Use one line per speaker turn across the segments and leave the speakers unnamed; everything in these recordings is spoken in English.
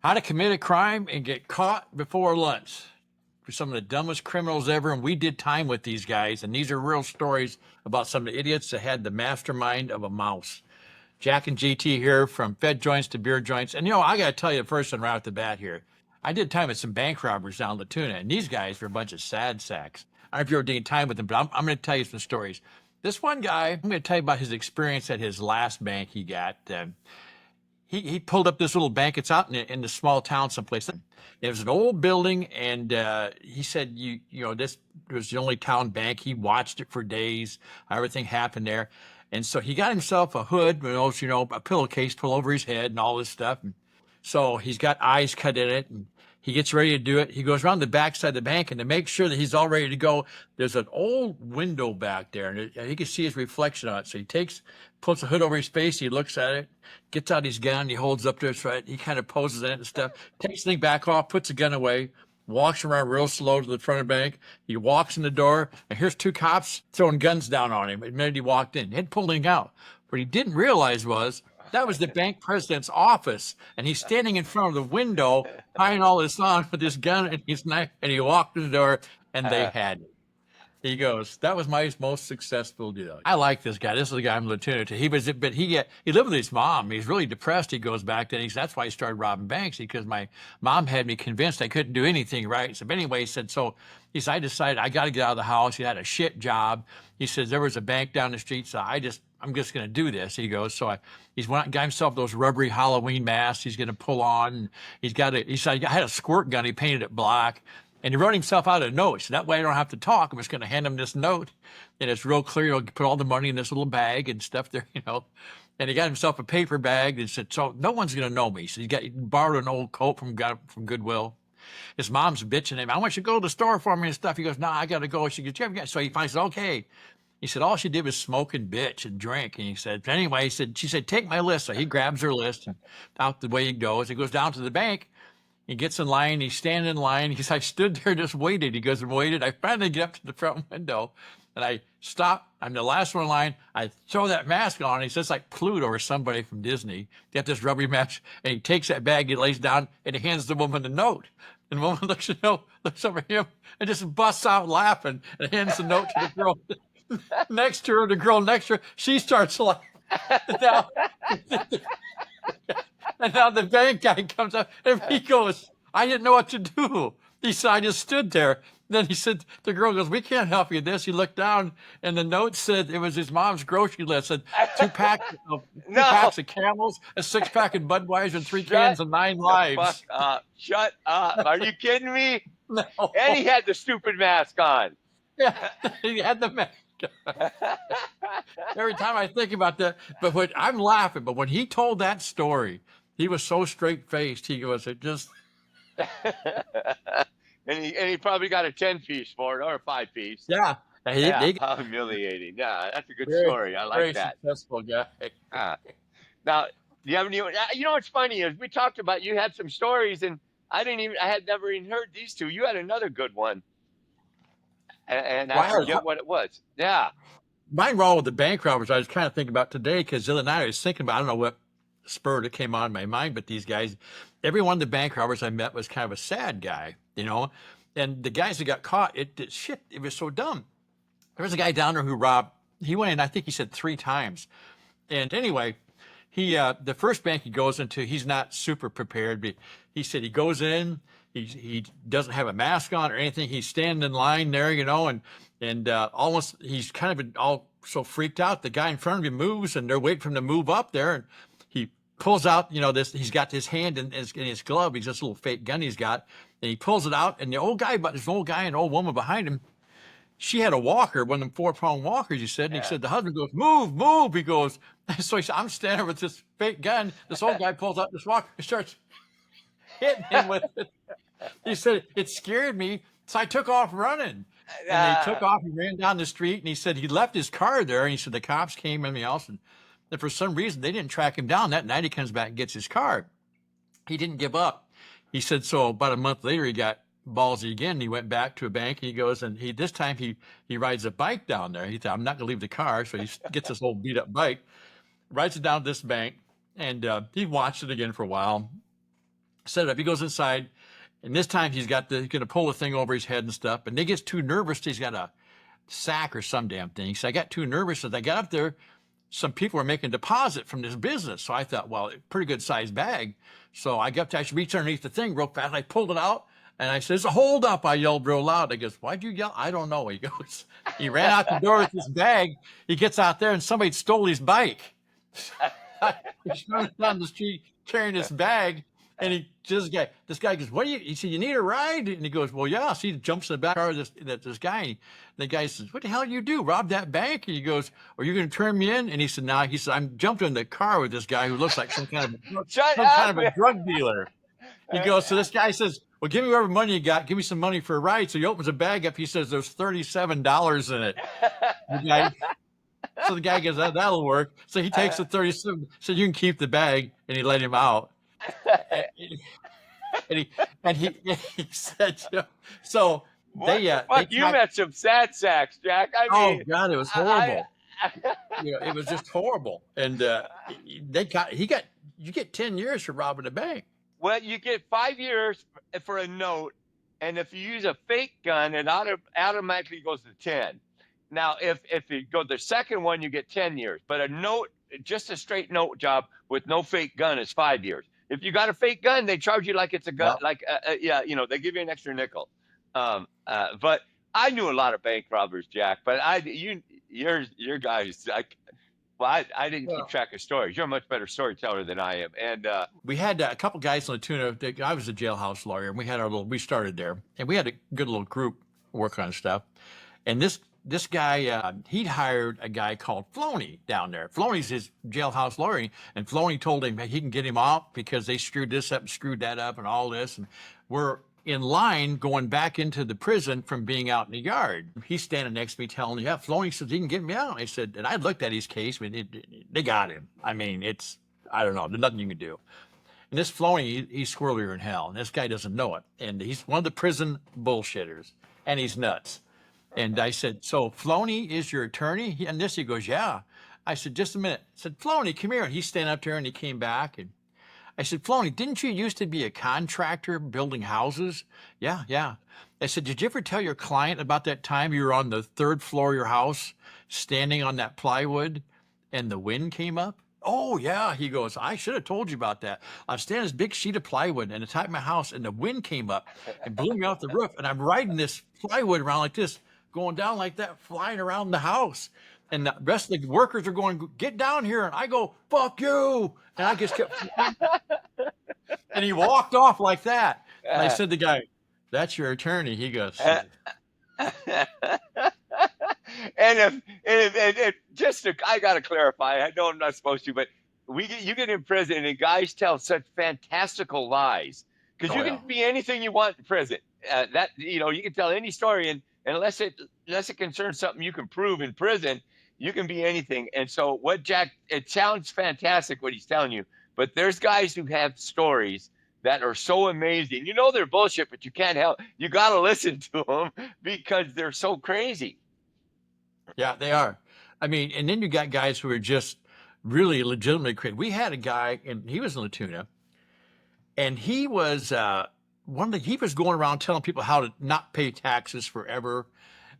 How to commit a crime and get caught before lunch. For some of the dumbest criminals ever, and we did time with these guys, and these are real stories about some of the idiots that had the mastermind of a mouse. Jack and GT here from Fed joints to beer joints. And I got to tell you, first one right off the bat here, I did time with some bank robbers down in La Tuna, and these guys were a bunch of sad sacks. I don't know if you ever did time with them, but I'm going to tell you some stories. This one guy, I'm going to tell you about his experience at his last bank he got. He pulled up this little bank. It's out in the small town someplace. It was an old building, and he said, this was the only town bank. He watched it for days. Everything happened there. And so he got himself a hood, a pillowcase pull over his head and all this stuff. And so he's got eyes cut in it, and he gets ready to do it. He goes around the backside of the bank, and to make sure that he's all ready to go, there's an old window back there, and he can see his reflection on it. So he puts the hood over his face, he looks at it, gets out his gun, he holds up to his right, he kind of poses in it and stuff, takes the thing back off, puts the gun away, walks around real slow to the front of the bank. He walks in the door, and here's two cops throwing guns down on him. The minute he walked in, he'd pulling out. What he didn't realize was that was the bank president's office, and he's standing in front of the window, tying all this on with his gun and his knife, and he walked in the door, and they had it. He goes, that was my most successful deal. I like this guy. This is the guy I'm lieutenant to. He lived with his mom. He's really depressed. He goes back there, and that's why he started robbing banks, because my mom had me convinced I couldn't do anything right. So anyway, he said, I decided I got to get out of the house. He had a shit job. He says, there was a bank down the street, so I'm just going to do this. He goes, he's went out and got himself those rubbery Halloween masks he's going to pull on. He said, I had a squirt gun. He painted it black. And he wrote himself out a note. So that way I don't have to talk. I'm just going to hand him this note. And it's real clear. He'll put all the money in this little bag and stuff there, And he got himself a paper bag and said, so no one's going to know me. So he borrowed an old coat from Goodwill. His mom's bitching him. I want you to go to the store for me and stuff. He goes, no, I got to go. She goes, so he finally said, okay. He said, all she did was smoke and bitch and drink. And he said, anyway, she said, take my list. So he grabs her list, and out the way he goes. He goes down to the bank. He gets in line. He's standing in line. He says, I stood there and just waited. He goes and waited. I finally get up to the front window, and I stop. I'm the last one in line. I throw that mask on. He says, like Pluto or somebody from Disney. Got this rubbery mask, and he takes that bag, he lays down, and he hands the woman the note. And the woman looks over him, and just busts out laughing and hands the note to the girl next to her. The girl next to her, she starts laughing. And now the bank guy comes up, and he goes, I didn't know what to do. He said, I just stood there. Then he said, the girl goes, we can't help you with this. He looked down, and the note said it was his mom's grocery list. It said two packs of Camels, a 6-pack of Budweiser, and 3 cans of 9 Lives.
Fuck up. Shut up. Are you kidding me?
No.
And he had the stupid mask on.
Yeah, he had the mask. Every time I think about that, I'm laughing. But when he told that story, he was so straight-faced. He goes, it just...
and he probably got a 10-piece for it, or a 5-piece.
Yeah.
How humiliating. Yeah, that's a good story. I like that.
Very successful guy.
Now, do you have any... what's funny is we talked about, you had some stories, and I had never even heard these two. You had another good one. And I forget what it was. Yeah.
Mine were all with the bank robbers. I was kind of thinking about today, because the other night I was thinking about, I don't know what spur that came on my mind, but these guys, every one of the bank robbers I met was kind of a sad guy, and the guys that got caught, it was so dumb. There was a guy down there who robbed, he went in, I think he said 3 times. And anyway, the first bank he goes into, he's not super prepared, but he said he goes in, he doesn't have a mask on or anything. He's standing in line there, and almost, he's kind of all so freaked out. The guy in front of him moves, and they're waiting for him to move up there, and he pulls out, he's got his hand in his glove. He's this little fake gun he's got, and he pulls it out, and this old guy and old woman behind him, she had a walker, one of them 4-prong walkers, he said, and he said, the husband goes, move. He goes, so he said, I'm standing with this fake gun. This old guy pulls out this walker and starts hitting him with it. He said, it scared me, so I took off running. And he took off, he ran down the street, and he said he left his car there, and he said the cops came and everything else, and for some reason they didn't track him down. That night he comes back and gets his car. He didn't give up. He said, so about a month later he got ballsy again. He went back to a bank, and he goes, and this time he rides a bike down there. He thought, I'm not going to leave the car. So he gets this old beat up bike, rides it down to this bank, and he watched it again for a while. Set it up. He goes inside, and this time he's going to pull the thing over his head and stuff. And he gets too nervous. He's got a sack or some damn thing. So I got too nervous as I got up there. Some people were making a deposit from this business. So I thought, well, pretty good sized bag. So I got up to, I reached underneath the thing real fast. I pulled it out and I said, hold up. I yelled real loud. I goes, why'd you yell? I don't know. He goes, he ran out the door with his bag. He gets out there and somebody stole his bike. He's running down the street carrying this bag. And this guy goes, he said, you need a ride? And he goes, well, yeah. So he jumps in the back car of this guy. And the guy says, what the hell you do? Rob that bank? And he goes, are you going to turn me in? And he said, no. He said, I'm jumped in the car with this guy who looks like some kind of a drug dealer. He goes, so this guy says, well, give me whatever money you got. Give me some money for a ride. So he opens a bag up. He says, there's $37 in it. So the guy goes, that'll work. So he takes the 37. So you can keep the bag. And he let him out. And he said, so
you met some sad sacks, Jack. I mean,
oh God, it was horrible. It was just horrible. And you get 10 years for robbing a bank.
Well, you get 5 years for a note, and if you use a fake gun, it automatically goes to 10. Now, if you go the second one, you get 10 years. But a note, just a straight note job with no fake gun is 5 years. If you got a fake gun, they charge you like it's a gun. Well, they give you an extra nickel. But I knew a lot of bank robbers, Jack. But your guys, I didn't keep track of stories. You're a much better storyteller than I am. And
we had a couple guys in La Tuna. I was a jailhouse lawyer, and we started there, and we had a good little group work on stuff. And this guy, he'd hired a guy called Floney down there. Floney's his jailhouse lawyer, and Floney told him he can get him off because they screwed this up and screwed that up and all this. And we're in line going back into the prison from being out in the yard. He's standing next to me telling me, yeah, Floney says he can get me out. I said, and I looked at his case, but they got him. I mean, I don't know, there's nothing you can do. And this Floney, he's squirrelier in hell, and this guy doesn't know it. And he's one of the prison bullshitters, and he's nuts. And I said, so Floney is your attorney? He goes, yeah. I said, just a minute. I said, Floney, come here. And he's standing up there and he came back. And I said, Floney, didn't you used to be a contractor building houses? Yeah. I said, did you ever tell your client about that time you were on the third floor of your house standing on that plywood and the wind came up? Oh, yeah. He goes, I should have told you about that. I'm standing on this big sheet of plywood and the top of my house and the wind came up and blew me off the roof. And I'm riding this plywood around like this, going down like that, flying around the house. And the rest of the workers are going, get down here. And I go, fuck you. And I just kept, and he walked off like that. And I said to the guy, that's your attorney. He goes,
and I got to clarify, I know I'm not supposed to, but you get in prison and guys tell such fantastical lies because you can be anything you want in prison. You can tell any story and unless it concerns something you can prove in prison, you can be anything. And so it sounds fantastic what he's telling you, but there's guys who have stories that are so amazing. You know they're bullshit, but you can't help. You got to listen to them because they're so crazy.
Yeah, they are. I mean, and then you got guys who are just really legitimately crazy. We had a guy, and he was in La Tuna, and he was he was going around telling people how to not pay taxes forever.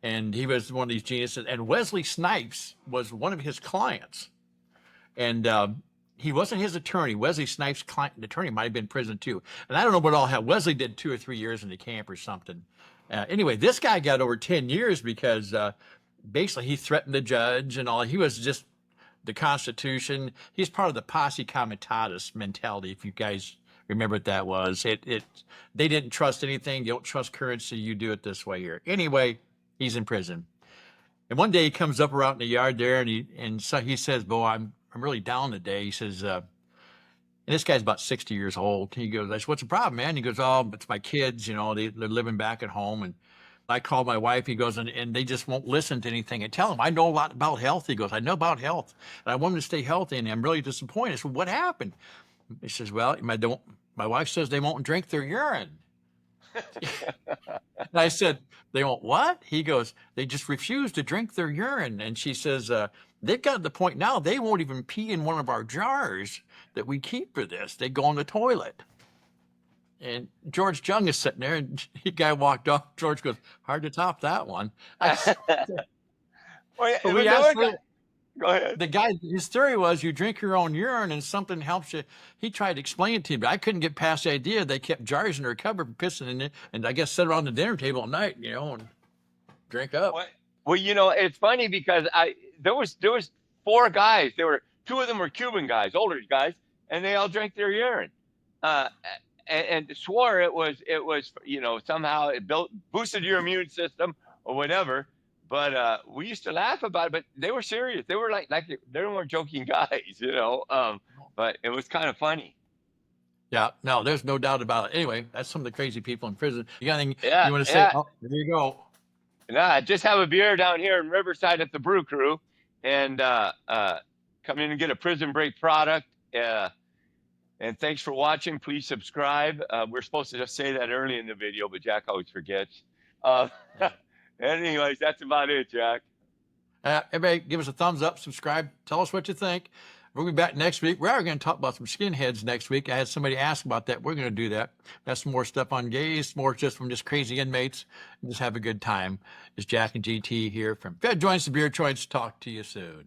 And he was one of these geniuses. And Wesley Snipes was one of his clients. And he wasn't his attorney. Wesley Snipes' attorney might have been in prison too. And I don't know what all happened. Wesley did 2 or 3 years in the camp or something. Anyway, this guy got over 10 years because basically he threatened the judge and all. He was just the Constitution. He's part of the posse comitatus mentality, if you guys remember what that was. They didn't trust anything. You don't trust currency. You do it this way here. Anyway, he's in prison. And one day he comes up around in the yard there and so he says, "Bo, I'm really down today." He says, and this guy's about 60 years old. He goes, I said, "What's the problem, man?" He goes, "Oh, it's my kids, they're living back at home." And I called my wife. He goes, and they just won't listen to anything I tell them. I know a lot about health. He goes, "I know about health. And I want them to stay healthy, and I'm really disappointed." I said, "What happened?" He says, "Well, my wife says they won't drink their urine." And I said, "They won't what?" He goes, "They just refuse to drink their urine." And she says, "They've got to the point now they won't even pee in one of our jars that we keep for this. They go on the toilet." And George Jung is sitting there, and the guy walked off. George goes, "Hard to top that one." I said,
Well,
but
but
we
there were guys.
absolutely,
Go ahead.
the guy, his theory was you drink your own urine and something helps you. He tried to explain it to me, but I couldn't get past the idea they kept jars in their cupboard, pissing in it, and I guess sit around the dinner table at night, and drink up.
What? Well, it's funny because there was four guys. There were two of them were Cuban guys, older guys, and they all drank their urine, uh, and swore it was somehow it boosted your immune system or whatever. But we used to laugh about it, but they were serious. They were like they weren't joking guys. But it was kind of funny.
Yeah, no, there's no doubt about it. Anyway, that's some of the crazy people in prison. You got anything
Yeah,
you want to say?
yeah.
Oh, there you go.
Nah, just have a beer down here in Riverside at the Brew Crew, and come in and get a Prison Break product. And thanks for watching. Please subscribe. We're supposed to just say that early in the video, but Jack always forgets. Uh, anyways, that's about it, Jack.
Everybody, give us a thumbs up, subscribe, tell us what you think. We'll be back next week. We are going to talk about some skinheads next week. I had somebody ask about that. We're going to do that. That's some more stuff on gays, more just from just crazy inmates. Just have a good time. It's Jack and GT here from Fed Joints, the Beer Joints. Talk to you soon.